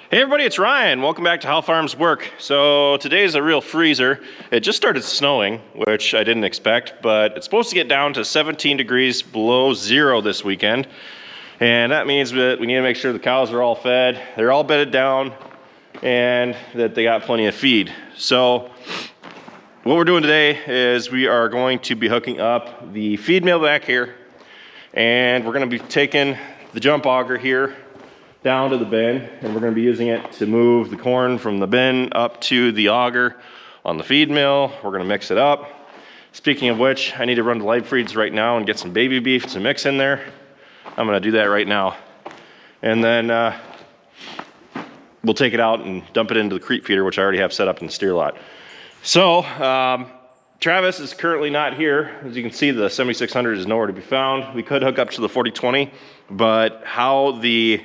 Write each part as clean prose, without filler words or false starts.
Hey everybody, it's Ryan. Welcome back to How Farms Work. So today's a real freezer. It just started snowing, which I didn't expect, but it's supposed to get down to 17 degrees below zero this weekend. And that means that we need to make sure the cows are all fed, they're all bedded down, and that they got plenty of feed. So what we're doing today is we are going to be hooking up the feed mill back here, and we're going to be taking the jump auger here down to the bin, and we're going to be using it to move the corn from the bin up to the auger on the feed mill. We're going to mix it up. Speaking of which, I need to run to live feeds right now and get some baby beef to mix in there. I'm going to do that right now, and then we'll take it out and dump it into the creep feeder, which I already have set up in the steer lot. So Travis is currently not here. As you can see, the 7600 is nowhere to be found. We could hook up to the 4020, but how the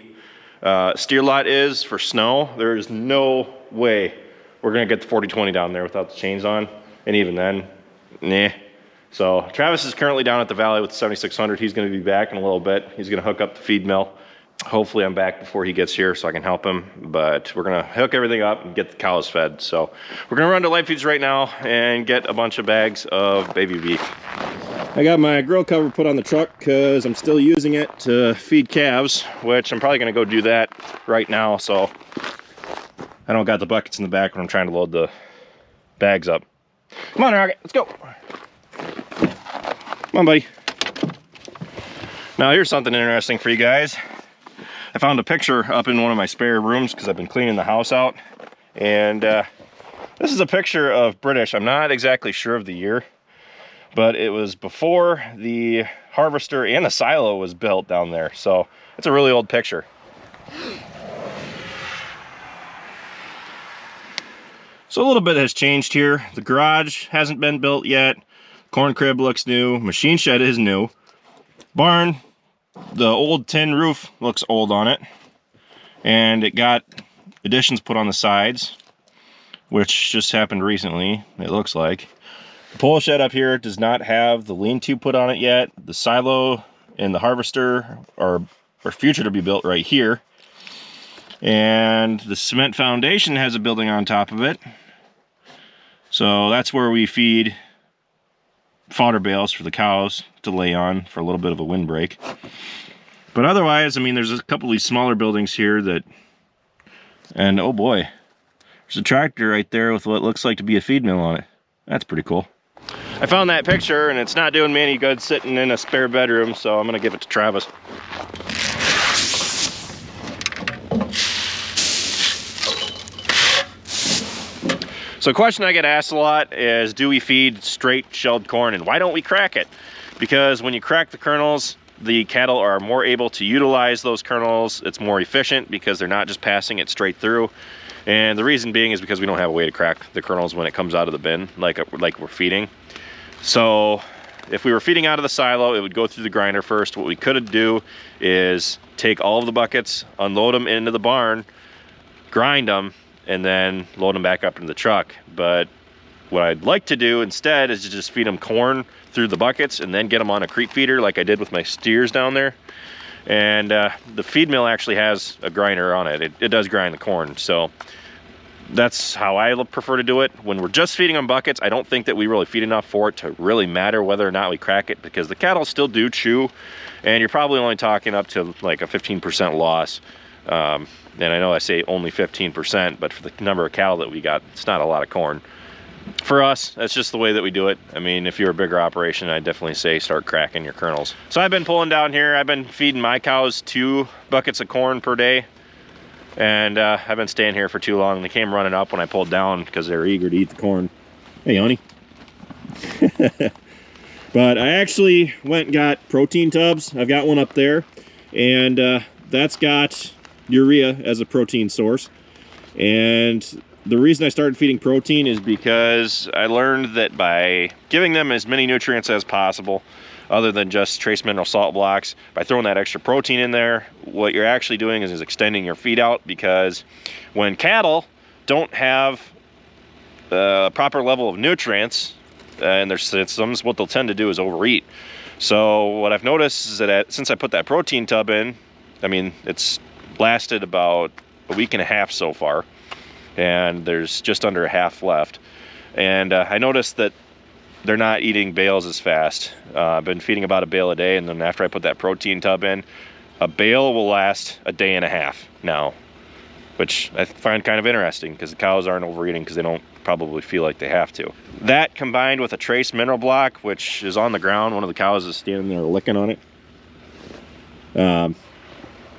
steer lot is for snow, there is no way we're gonna get the 4020 down there without the chains on, and even then, nah. So Travis is currently down at the valley with the 7600. He's gonna be back in a little bit. He's gonna hook up the feed mill. Hopefully I'm back before he gets here so I can help him, but we're gonna hook everything up and get the cows fed. So we're gonna run to live feeds right now and get a bunch of bags of baby beef. I got my grill cover put on the truck because I'm still using it to feed calves, which I'm probably gonna go do that right now. So I don't got the buckets in the back when I'm trying to load the bags up. Come on, Rocket, let's go. Come on, buddy. Now here's something interesting for you guys. I found a picture up in one of my spare rooms because I've been cleaning the house out. And this is a picture of British. I'm not exactly sure of the year, but it was before the harvester and the silo was built down there. So it's a really old picture. So a little bit has changed here. The garage hasn't been built yet. Corn crib looks new. Machine shed is new. Barn, the old tin roof looks old on it. And it got additions put on the sides, which just happened recently, it looks like. The pole shed up here does not have the lean-to put on it yet. The silo and the harvester are future to be built right here. And the cement foundation has a building on top of it. So that's where we feed fodder bales for the cows to lay on for a little bit of a windbreak. But otherwise, I mean, there's a couple of these smaller buildings here that, and oh boy, there's a tractor right there with what looks like to be a feed mill on it. That's pretty cool. I found that picture and it's not doing me any good sitting in a spare bedroom, so I'm gonna give it to Travis. So a question I get asked a lot is, do we feed straight shelled corn and why don't we crack it? Because when you crack the kernels, the cattle are more able to utilize those kernels. It's more efficient because they're not just passing it straight through. And the reason being is because we don't have a way to crack the kernels when it comes out of the bin like we're feeding. So if we were feeding out of the silo, it would go through the grinder first. What we could do is take all of the buckets, unload them into the barn, grind them, and then load them back up into the truck. But what I'd like to do instead is to just feed them corn through the buckets and then get them on a creep feeder like I did with my steers down there. And the feed mill actually has a grinder on it. It does grind the corn. So that's how I prefer to do it. When we're just feeding them buckets, I don't think that we really feed enough for it to really matter whether or not we crack it, because the cattle still do chew, and you're probably only talking up to like a 15% loss. And I know I say only 15%, but for the number of cattle that we got, it's not a lot of corn. For us, that's just the way that we do it. I mean, if you're a bigger operation, I'd definitely say start cracking your kernels. So I've been pulling down here. I've been feeding my cows 2 buckets of corn per day. And I've been staying here for too long. They came running up when I pulled down because they were eager to eat the corn. Hey, honey. But I actually went and got protein tubs. I've got one up there. And that's got urea as a protein source. And the reason I started feeding protein is because I learned that by giving them as many nutrients as possible, other than just trace mineral salt blocks, by throwing that extra protein in there, what you're actually doing is extending your feed out, because when cattle don't have a proper level of nutrients in their systems, what they'll tend to do is overeat. So what I've noticed is that since I put that protein tub in, I mean, it's lasted about a week and a half so far, and there's just under a half left. And I noticed that they're not eating bales as fast. I've been feeding about a bale a day, and then after I put that protein tub in, a bale will last a day and a half now, which I find kind of interesting because the cows aren't overeating because they don't probably feel like they have to. That combined with a trace mineral block, which is on the ground, one of the cows is standing there licking on it.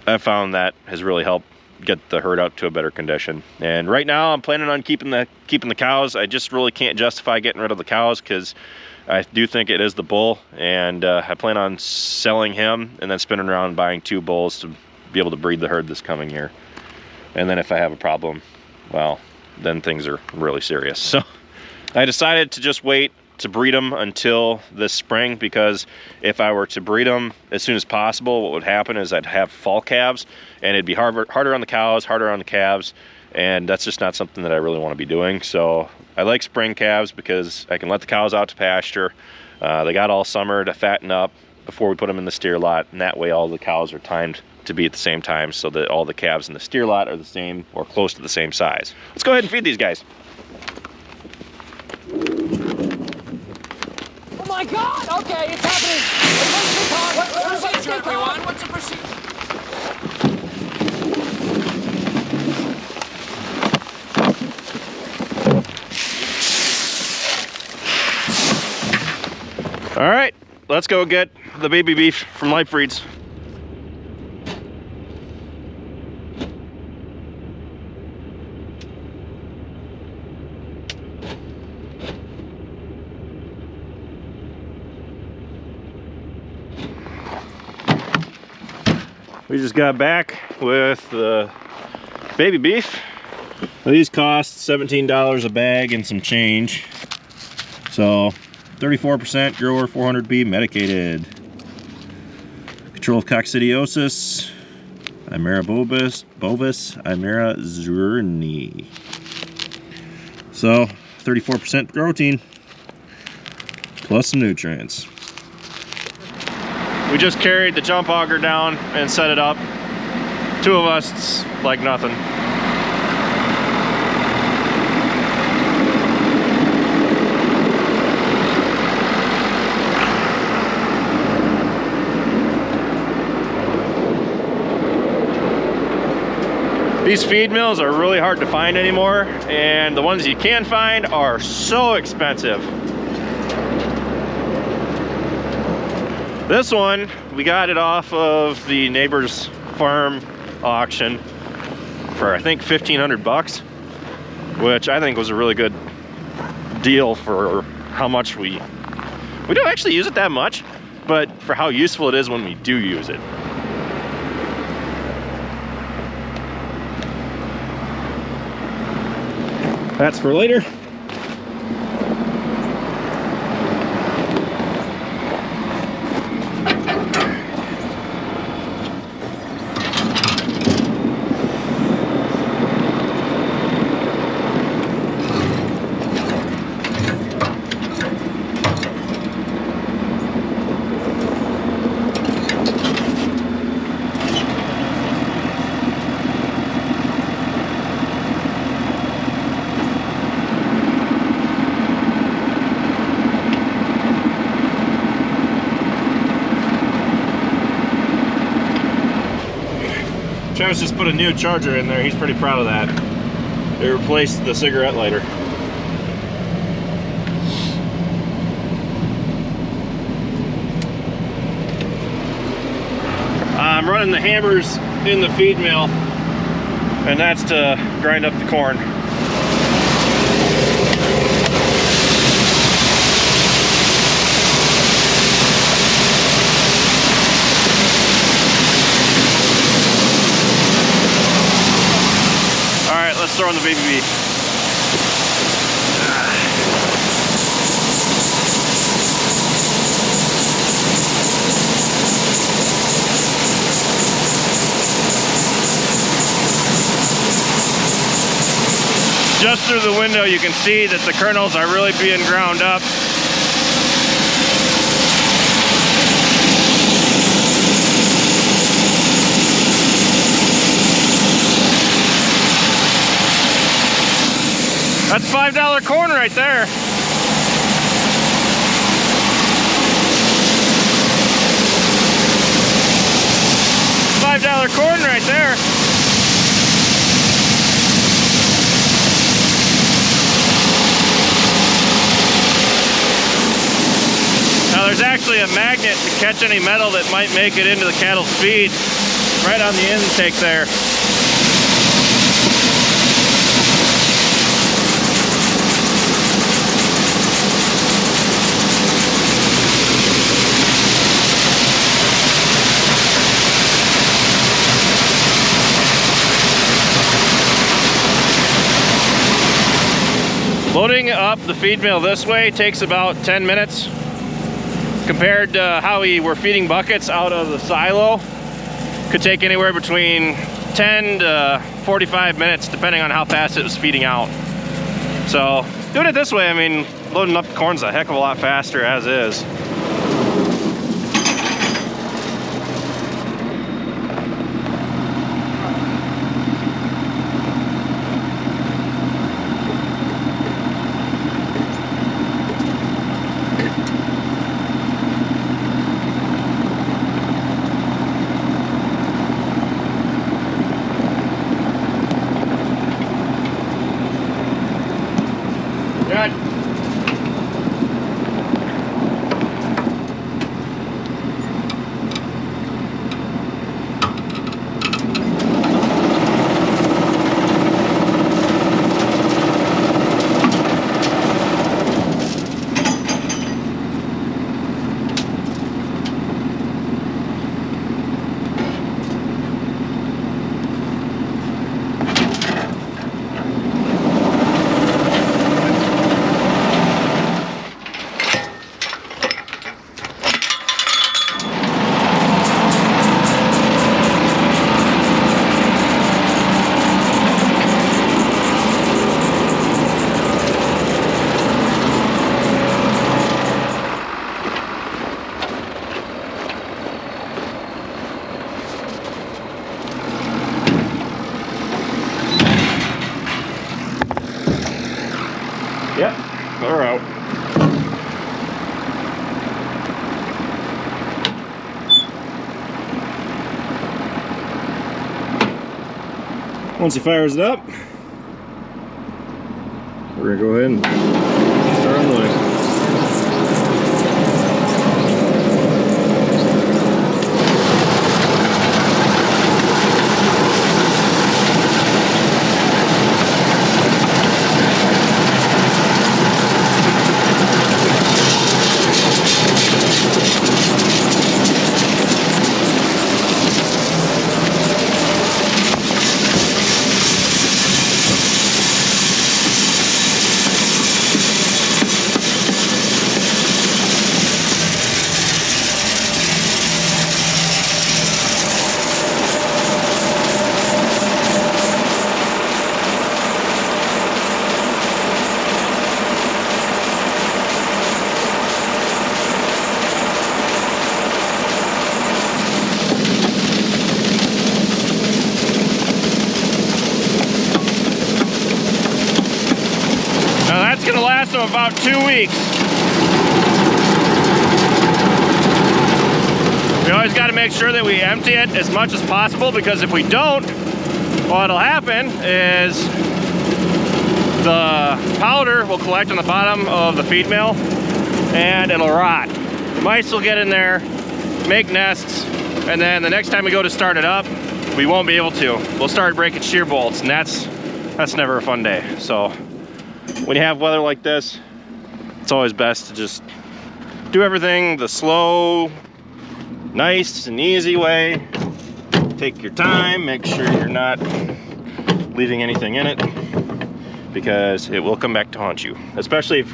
I found that has really helped get the herd out to a better condition. And right now I'm planning on keeping the cows. I just really can't justify getting rid of the cows because I do think it is the bull, and I plan on selling him and then spinning around and buying 2 bulls to be able to breed the herd this coming year. And then if I have a problem, well, then things are really serious. So I decided to just wait to breed them until this spring, because if I were to breed them as soon as possible, what would happen is I'd have fall calves, and it'd be harder on the cows, harder on the calves, and that's just not something that I really want to be doing. So I like spring calves because I can let the cows out to pasture. They got all summer to fatten up before we put them in the steer lot, and that way all the cows are timed to be at the same time so that all the calves in the steer lot are the same or close to the same size. Let's go ahead and feed these guys. Oh my God! Okay, it's happening. What's the procedure, everyone? What's the procedure? All right, let's go get the baby beef from Life Breeds. We just got back with the baby beef. These cost $17 a bag and some change. So 34% grower 400B medicated. Control of coccidiosis, Aemera bovis, Aemera zerni. So 34% protein plus some nutrients. We just carried the jump auger down and set it up. 2 of us, it's like nothing. These feed mills are really hard to find anymore, and the ones you can find are so expensive. This one, we got it off of the neighbor's farm auction for I think 1,500 bucks, which I think was a really good deal for how much we don't actually use it that much, but for how useful it is when we do use it. That's for later. Travis just put a new charger in there. He's pretty proud of that. They replaced the cigarette lighter. I'm running the hammers in the feed mill, and that's to grind up the corn. Let's throw in the baby beef. Just through the window you can see that the kernels are really being ground up. That's $5 corn right there. $5 corn right there. Now there's actually a magnet to catch any metal that might make it into the cattle's feed right on the intake there. Loading up the feed mill this way takes about 10 minutes compared to how we were feeding buckets out of the silo. Could take anywhere between 10 to 45 minutes depending on how fast it was feeding out. So doing it this way, I mean, loading up the corn's a heck of a lot faster as is. Yep, they're out. Once he fires it up, we're gonna go ahead and start unloading. So about 2 weeks. We always got to make sure that we empty it as much as possible, because if we don't, what'll happen is the powder will collect on the bottom of the feed mill and it'll rot. Mice will get in there, make nests, and then the next time we go to start it up, we won't be able to. We'll start breaking shear bolts, and that's never a fun day. So when you have weather like this, it's always best to just do everything the slow, nice and easy way. Take your time, make sure you're not leaving anything in it, because it will come back to haunt you. Especially if,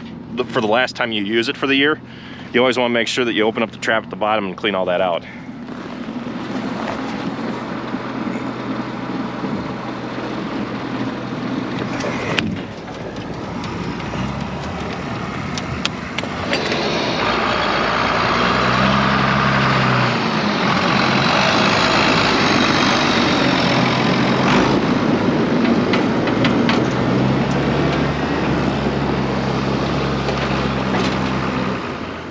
for the last time you use it for the year, you always want to make sure that you open up the trap at the bottom and clean all that out.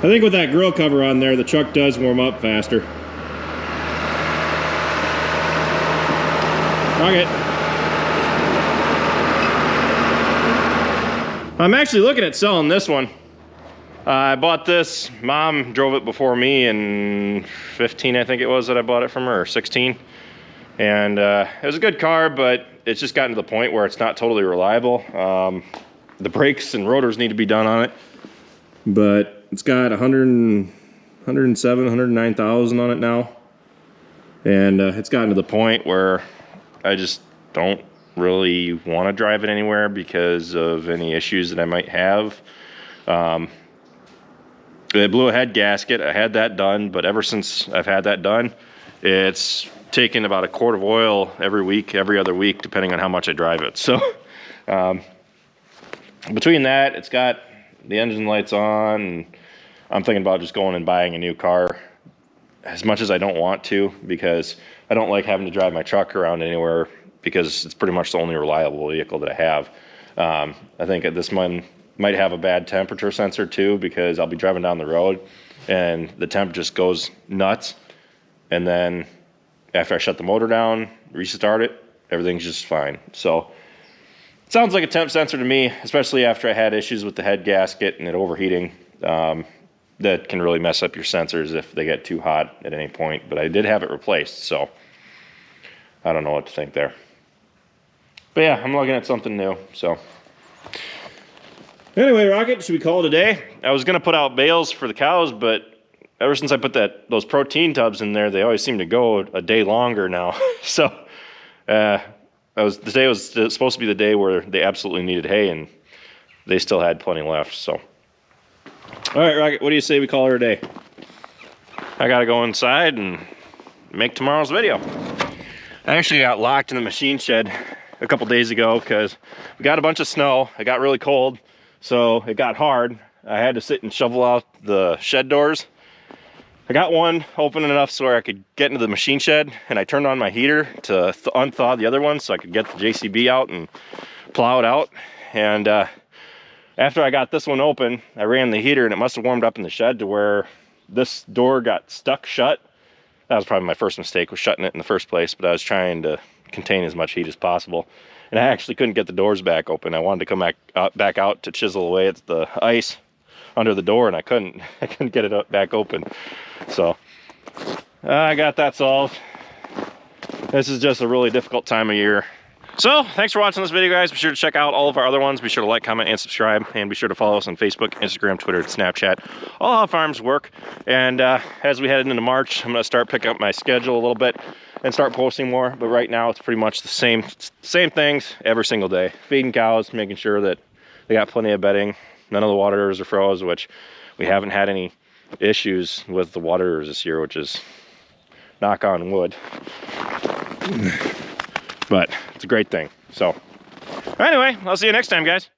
think with that grill cover on there, the truck does warm up faster. Rocket. I'm actually looking at selling this one. I bought this. Mom drove it before me in 15, I think it was that I bought it from her, or 16. And it was a good car, but it's just gotten to the point where it's not totally reliable. The brakes and rotors need to be done on it. But it's got 107, 109,000 on it now. And it's gotten to the point where I just don't really want to drive it anywhere because of any issues that I might have. It blew a head gasket. I had that done, but ever since I've had that done, it's taken about a quart of oil every week, every other week, depending on how much I drive it. So between that, it's got the engine lights on, and I'm thinking about just going and buying a new car, as much as I don't want to, because I don't like having to drive my truck around anywhere, because it's pretty much the only reliable vehicle that I have. I think this one might have a bad temperature sensor too, because I'll be driving down the road and the temp just goes nuts. And then after I shut the motor down, restart it, everything's just fine. So it sounds like a temp sensor to me, especially after I had issues with the head gasket and it overheating. That can really mess up your sensors if they get too hot at any point. But I did have it replaced, so I don't know what to think there. But yeah, I'm looking at something new, so. Anyway, Rocket, should we call it a day? I was gonna put out bales for the cows, but ever since I put those protein tubs in there, they always seem to go a day longer now. So today was supposed to be the day where they absolutely needed hay, and they still had plenty left, so. All right, Rocket, what do you say we call her a day? I gotta go inside and make tomorrow's video. I actually got locked in the machine shed a couple days ago because we got a bunch of snow. It got really cold, so it got hard. I had to sit and shovel out the shed doors. I got one open enough so I could get into the machine shed, and I turned on my heater to unthaw the other one so I could get the JCB out and plow it out. And after I got this one open, I ran the heater, and it must have warmed up in the shed to where this door got stuck shut. That was probably my first mistake, was shutting it in the first place, but I was trying to contain as much heat as possible. And I actually couldn't get the doors back open. I wanted to come back out to chisel away at the ice under the door, and I couldn't get it back open. So I got that solved. This is just a really difficult time of year. So thanks for watching this video, guys. Be sure to check out all of our other ones. Be sure to like, comment, and subscribe, and be sure to follow us on Facebook, Instagram, Twitter, and Snapchat. All how farms work. And as we head into March, I'm going to start picking up my schedule a little bit and start posting more. But right now, it's pretty much the same things every single day. Feeding cows, making sure that they got plenty of bedding. None of the waterers are froze, which we haven't had any issues with the waterers this year, which is knock on wood. But it's a great thing. So anyway, I'll see you next time, guys.